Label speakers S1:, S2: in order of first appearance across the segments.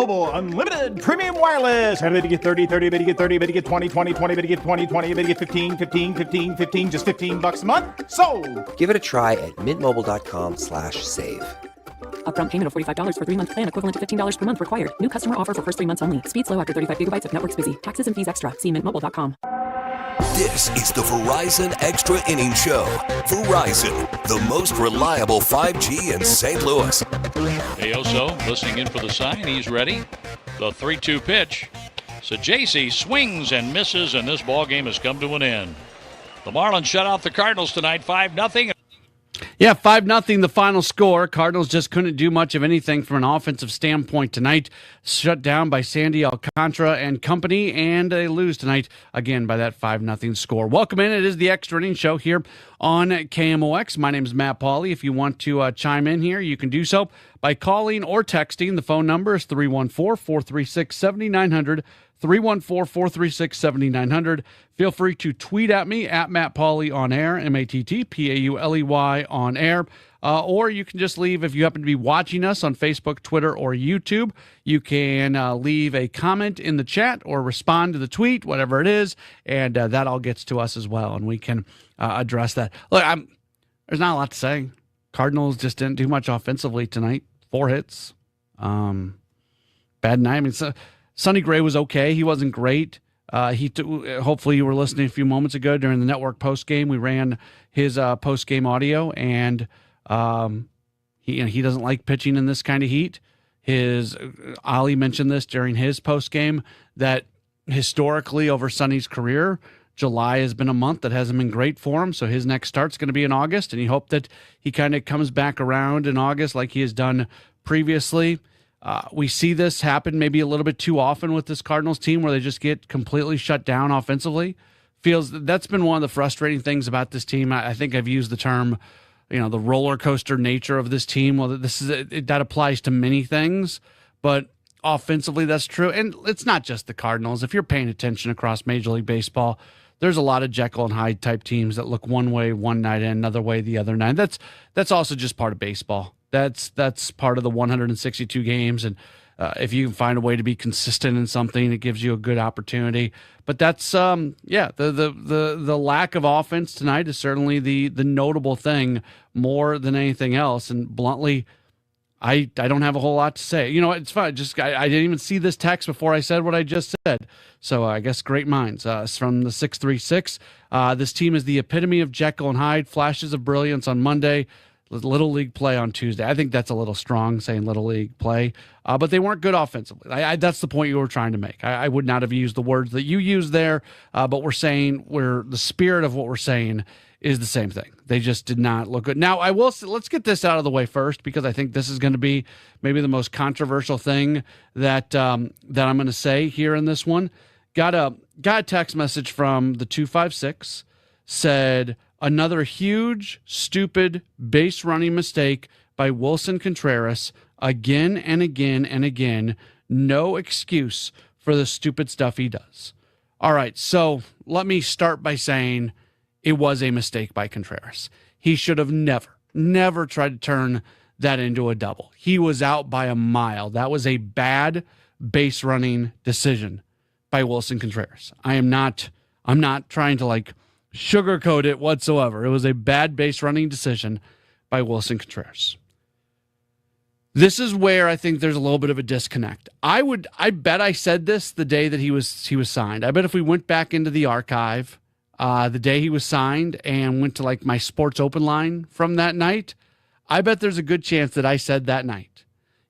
S1: T-Mobile, unlimited premium wireless. How to get 30, 30, bit to get 30, bit to get 20, 20, 20, bit to get 20, 20, bit to get 15, 15, 15, 15, just $15 a month? Sold!
S2: Give it a try at mintmobile.com/save.
S3: Upfront payment of $45 for 3-month plan, equivalent to $15 per month required. New customer offer for first 3 months only. Speed slow after 35 gigabytes if network's busy. Taxes and fees extra. See mintmobile.com.
S4: This is the Verizon Extra Innings Show. Verizon, the most reliable 5G in St. Louis.
S5: Aoso listening in for the sign. He's ready. The 3-2 pitch. So JC swings and misses, and this ball game has come to an end. The Marlins shut out the Cardinals tonight, 5-0.
S6: Yeah, 5-0 the final score. Cardinals just couldn't do much of anything from an offensive standpoint tonight. Shut down by Sandy Alcantara and company, and they lose tonight again by that 5-0 score. Welcome in. It is the Extra Innings Show here on KMOX. My name is Matt Pauley. If you want to chime in here, you can do so by calling or texting. The phone number is 314-436-7900. 314-436-7900. Feel free to tweet at me at Matt Pauley on air, MattPauley on air. Or you can just leave, if you happen to be watching us on Facebook, Twitter, or YouTube, you can leave a comment in the chat or respond to the tweet, whatever it is, and that all gets to us as well, and we can address that. Look, there's not a lot to say. Cardinals just didn't do much offensively tonight. 4 hits. Bad night. I mean, Sonny Gray was okay. He wasn't great. Hopefully you were listening a few moments ago during the network postgame. We ran his postgame audio, and he doesn't like pitching in this kind of heat. Ali mentioned this during his postgame, that historically over Sonny's career, July has been a month that hasn't been great for him. So his next start's going to be in August, and you hope that he kind of comes back around in August like he has done previously. We see this happen maybe a little bit too often with this Cardinals team, where they just get completely shut down offensively. That's been one of the frustrating things about this team. I think I've used the term, the roller coaster nature of this team. Well, that applies to many things, but offensively that's true. And it's not just the Cardinals. If you're paying attention across Major League Baseball, there's a lot of Jekyll and Hyde type teams that look one way one night and another way the other night. That's also just part of baseball. That's part of the 162 games, and if you can find a way to be consistent in something, it gives you a good opportunity. But that's the lack of offense tonight is certainly the notable thing more than anything else. And bluntly, I don't have a whole lot to say. It's fine. I didn't even see this text before I said what I just said. So I guess great minds. From the 636, this team is the epitome of Jekyll and Hyde. Flashes of brilliance on Monday. Little league play on Tuesday. I think that's a little strong saying little league play, but they weren't good offensively. That's the point you were trying to make. I would not have used the words that you used there, but the spirit of what we're saying is the same thing. They just did not look good. Now, let's get this out of the way first, because I think this is going to be maybe the most controversial thing that I'm going to say here in this one. Got a text message from the 256, said, another huge, stupid base running mistake by Wilson Contreras again and again and again. No excuse for the stupid stuff he does. All right, so let me start by saying it was a mistake by Contreras. He should have never tried to turn that into a double. He was out by a mile. That was a bad base running decision by Wilson Contreras. I'm not trying to sugarcoat it whatsoever. It was a bad base running decision by Wilson Contreras. This is where I think there's a little bit of a disconnect. I bet I said this the day that he was signed. I bet if we went back into the archive, the day he was signed, and went to my Sports Open line from that night, I bet there's a good chance that I said that night,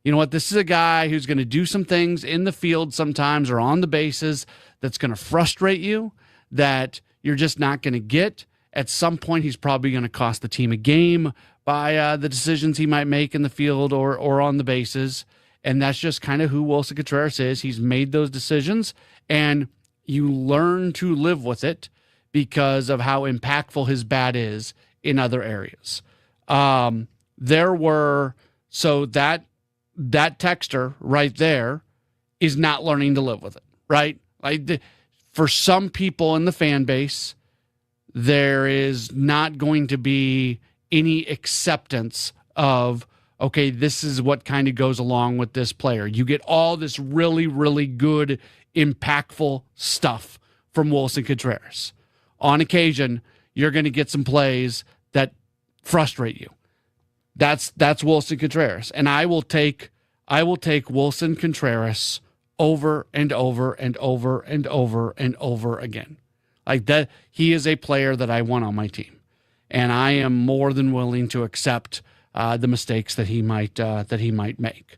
S6: you know what, this is a guy who's going to do some things in the field sometimes or on the bases that's going to frustrate you, that you're just not going to get. At some point, he's probably going to cost the team a game by the decisions he might make in the field or on the bases. And that's just kind of who Wilson Contreras is. He's made those decisions, and you learn to live with it because of how impactful his bat is in other areas. So that texter right there is not learning to live with it, right? For some people in the fan base, there is not going to be any acceptance of okay, this is what kind of goes along with this player. You get all this really, really good, impactful stuff from Wilson Contreras. On occasion, you're going to get some plays that frustrate you. That's Wilson Contreras, and I will take Wilson Contreras over and over and over and over and over again. Like that, he is a player that I want on my team, and I am more than willing to accept the mistakes that he might make.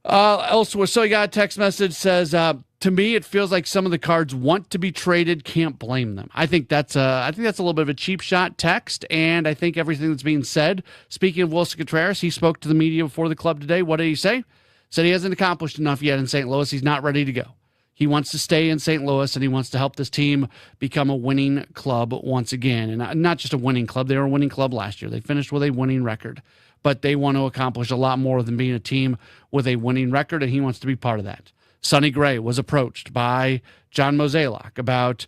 S6: Elsewhere, so you got a text message says, to me, it feels like some of the Cards want to be traded. Can't blame them. I think that's a little bit of a cheap shot text, and I think everything that's being said. Speaking of Wilson Contreras, he spoke to the media before the club today. What did he say? Said he hasn't accomplished enough yet in St. Louis. He's not ready to go. He wants to stay in St. Louis, and he wants to help this team become a winning club once again. And not just a winning club. They were a winning club last year. They finished with a winning record. But they want to accomplish a lot more than being a team with a winning record, and he wants to be part of that. Sonny Gray was approached by John Mozeliak about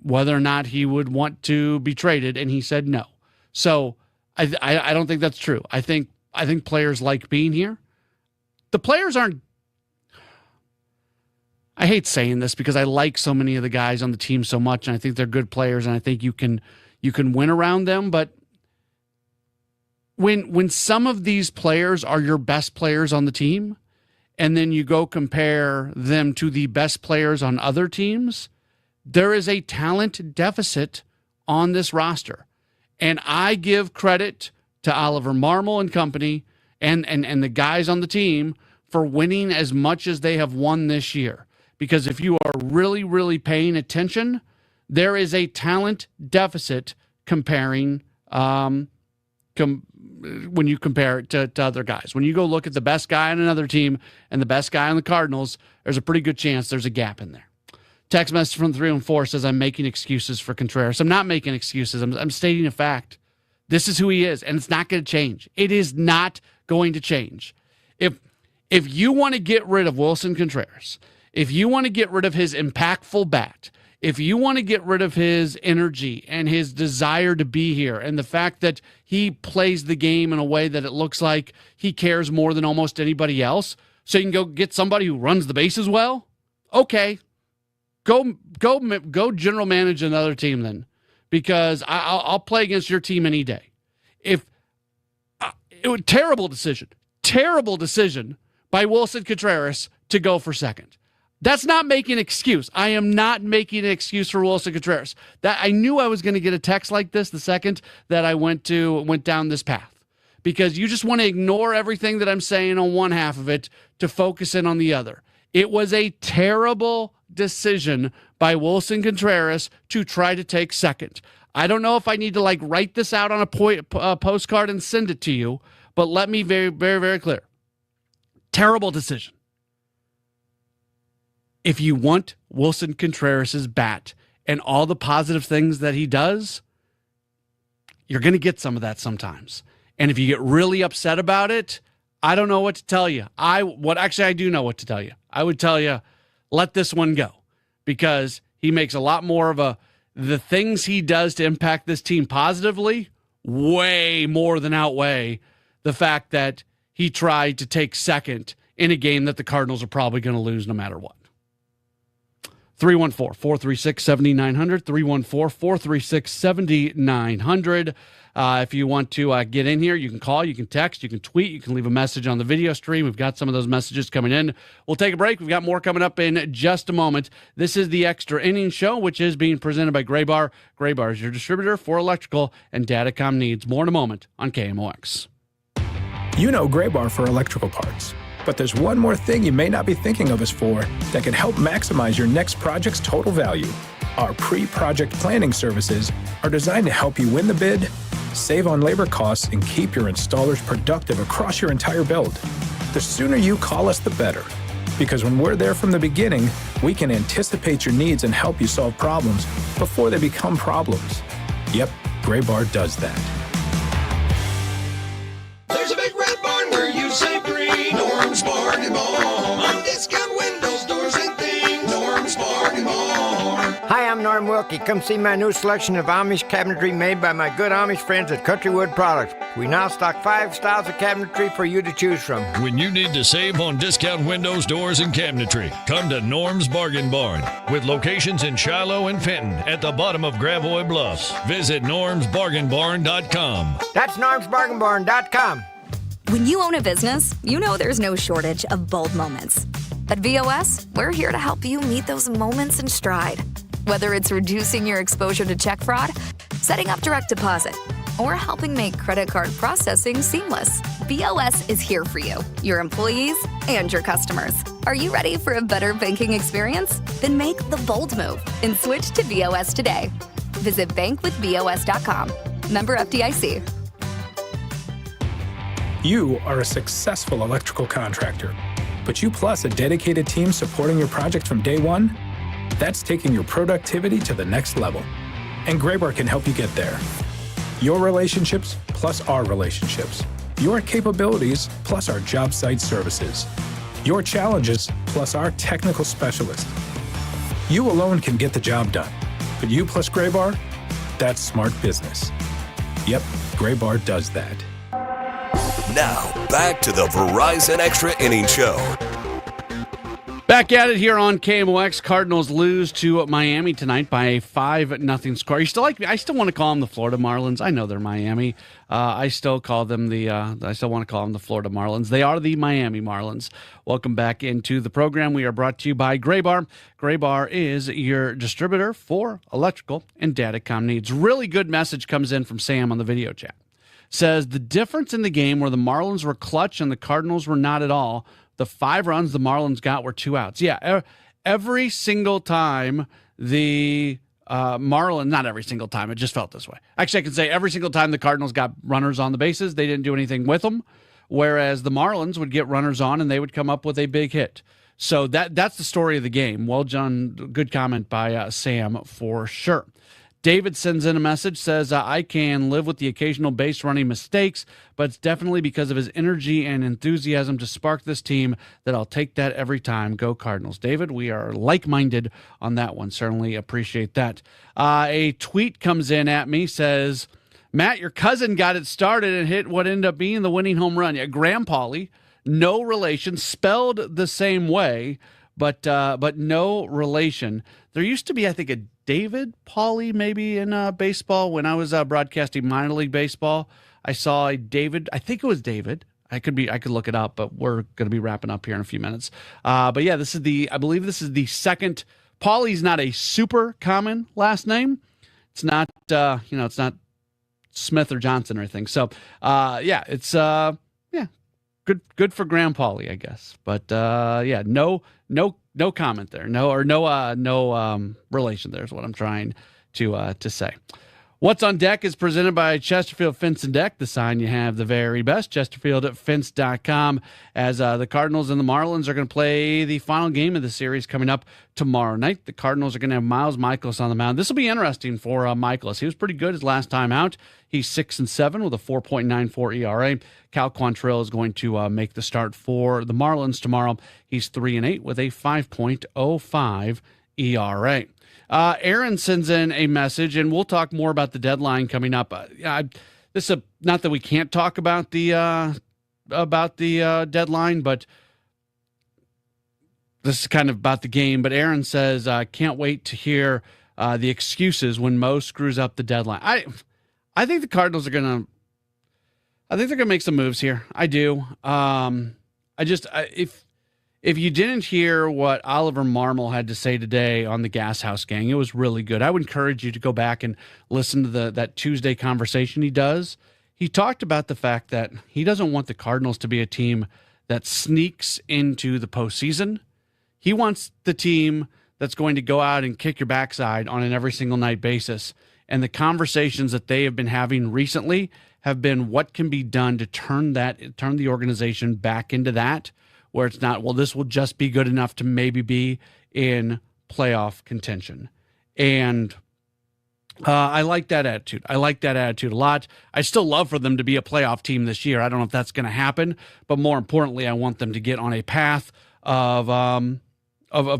S6: whether or not he would want to be traded, and he said no. So I don't think that's true. I think players like being here. The players aren't. I hate saying this because I like so many of the guys on the team so much, and I think they're good players, and I think you can win around them. But when some of these players are your best players on the team, and then you go compare them to the best players on other teams, there is a talent deficit on this roster. And I give credit to Oliver Marmol and company and the guys on the team for winning as much as they have won this year. Because if you are really, really paying attention, there is a talent deficit comparing when you compare it to other guys. When you go look at the best guy on another team and the best guy on the Cardinals, there's a pretty good chance there's a gap in there. Text message from 314 says, I'm making excuses for Contreras. I'm not making excuses. I'm stating a fact. This is who he is, and it's not going to change. It is not going to change. If you want to get rid of Wilson Contreras, if you want to get rid of his impactful bat, if you want to get rid of his energy and his desire to be here and the fact that he plays the game in a way that it looks like he cares more than almost anybody else, so you can go get somebody who runs the bases well, okay, go general manage another team then, because I'll play against your team any day. Terrible decision by Wilson Contreras to go for second. That's not making an excuse. I am not making an excuse for Wilson Contreras. That I knew I was going to get a text like this the second that I went down this path, because you just want to ignore everything that I'm saying on one half of it to focus in on the other. It was a terrible decision by Wilson Contreras to try to take second. I don't know if I need to write this out on a postcard and send it to you, but let me very, very, very clear. Terrible decision. If you want Wilson Contreras' bat and all the positive things that he does, you're going to get some of that sometimes. And if you get really upset about it, I don't know what to tell you. I do know what to tell you. I would tell you, let this one go, because he makes a lot more of the things he does to impact this team positively way more than outweigh the fact that he tried to take second in a game that the Cardinals are probably going to lose no matter what. 314-436-7900, 314-436-7900. If you want to get in here, you can call, you can text, you can tweet, you can leave a message on the video stream. We've got some of those messages coming in. We'll take a break. We've got more coming up in just a moment. This is the Extra Innings Show, which is being presented by Gray Bar. Gray Bar is your distributor for electrical and datacom needs. More in a moment on KMOX.
S7: You know Gray Bar for electrical parts. But there's one more thing you may not be thinking of us for that can help maximize your next project's total value. Our pre-project planning services are designed to help you win the bid, save on labor costs, and keep your installers productive across your entire build. The sooner you call us, the better. Because when we're there from the beginning, we can anticipate your needs and help you solve problems before they become problems. Yep, Gray Bar does that.
S8: There's a big red barn where you say green. Norm's Bargain Barn. On discount windows, doors, and things. Norm's Bargain Barn.
S9: Hi, I'm Norm Norm Wilkie. Come see my new selection of Amish cabinetry made by my good Amish friends at Countrywood Products. We now stock 5 styles of cabinetry for you to choose from.
S10: When you need to save on discount windows, doors, and cabinetry, come to Norm's Bargain Barn. With locations in Shiloh and Fenton at the bottom of Gravois Bluffs. Visit normsbargainbarn.com.
S9: That's normsbargainbarn.com.
S11: When you own a business, you know there's no shortage of bold moments. At VOS, we're here to help you meet those moments in stride. Whether it's reducing your exposure to check fraud, setting up direct deposit, or helping make credit card processing seamless, VOS is here for you, your employees, and your customers. Are you ready for a better banking experience? Then make the bold move and switch to VOS today. Visit bankwithvos.com. Member FDIC.
S7: You are a successful electrical contractor, but you plus a dedicated team supporting your project from day one? That's taking your productivity to the next level. And Graybar can help you get there. Your relationships plus our relationships. Your capabilities plus our job site services. Your challenges plus our technical specialists. You alone can get the job done, but you plus Graybar, that's smart business. Yep, Graybar does that.
S4: Now, back to the Verizon Extra Innings Show.
S6: Back at it here on KMOX. Cardinals lose to Miami tonight by a 5-0 score. You still like me? I still want to call them the Florida Marlins. I know they're Miami. I still call them I still want to call them the Florida Marlins. They are the Miami Marlins. Welcome back into the program. We are brought to you by Graybar. Graybar is your distributor for electrical and datacom needs. Really good message comes in from Sam on the video chat. Says the difference in the game where the Marlins were clutch and the Cardinals were not at all. The 5 runs the Marlins got were 2 outs. Yeah, every single time the Marlins, not every single time, it just felt this way. Actually, I can say every single time the Cardinals got runners on the bases, they didn't do anything with them, whereas the Marlins would get runners on and they would come up with a big hit. So that's the story of the game. Well done. Good comment by Sam for sure. David sends in a message, says, I can live with the occasional base running mistakes, but it's definitely because of his energy and enthusiasm to spark this team that I'll take that every time. Go Cardinals. David, we are like-minded on that one. Certainly appreciate that. A tweet comes in at me, says, Matt, your cousin got it started and hit what ended up being the winning home run. Yeah, Graham Pauley, no relation, spelled the same way, but no relation. There used to be, I think, a David Pauley maybe in baseball. When I was broadcasting minor league baseball, I saw a David. I think it was David. I could look it up, but we're going to be wrapping up here in a few minutes. But yeah, I believe this is the second. Pauley's not a super common last name. It's not, it's not Smith or Johnson or anything. So yeah, it's good for Graham Pauley, I guess. But yeah, no comment there. No relation there is what I'm trying to say. What's on Deck is presented by Chesterfield Fence and Deck, the sign you have the very best. ChesterfieldFence.com. As the Cardinals and the Marlins are going to play the final game of the series coming up tomorrow night. The Cardinals are going to have Miles Michaelis on the mound. This will be interesting for Michaelis. He was pretty good his last time out. He's 6-7 with a 4.94 ERA. Cal Quantrill is going to make the start for the Marlins tomorrow. He's 3-8 with a 5.05 ERA. Aaron sends in a message, and we'll talk more about the deadline coming up. This is not that we can't talk about the deadline, but this is kind of about the game. But Aaron says, "Can't wait to hear the excuses when Mo screws up the deadline." I think the Cardinals are gonna. I think they're gonna make some moves here. I do. If you didn't hear what Oliver Marmol had to say today on the Gas House Gang, it was really good. I would encourage you to go back and listen to that Tuesday conversation he does. He talked about the fact that he doesn't want the Cardinals to be a team that sneaks into the postseason. He wants the team that's going to go out and kick your backside on an every single night basis. And the conversations that they have been having recently have been what can be done to turn the organization back into that, where it's not, well, this will just be good enough to maybe be in playoff contention. And I like that attitude. I like that attitude a lot. I still love for them to be a playoff team this year. I don't know if that's going to happen, but more importantly, I want them to get on a path of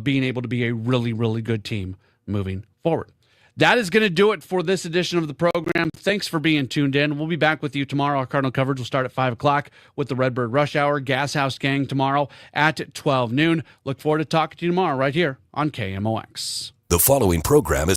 S6: being able to be a really, really good team moving forward. that is going to do it for this edition of the program. Thanks for being tuned in. We'll be back with you tomorrow. Our Cardinal coverage will start at 5 o'clock with the Redbird Rush Hour. Gas House Gang tomorrow at 12 noon. Look forward to talking to you tomorrow right here on KMOX.
S4: The following program is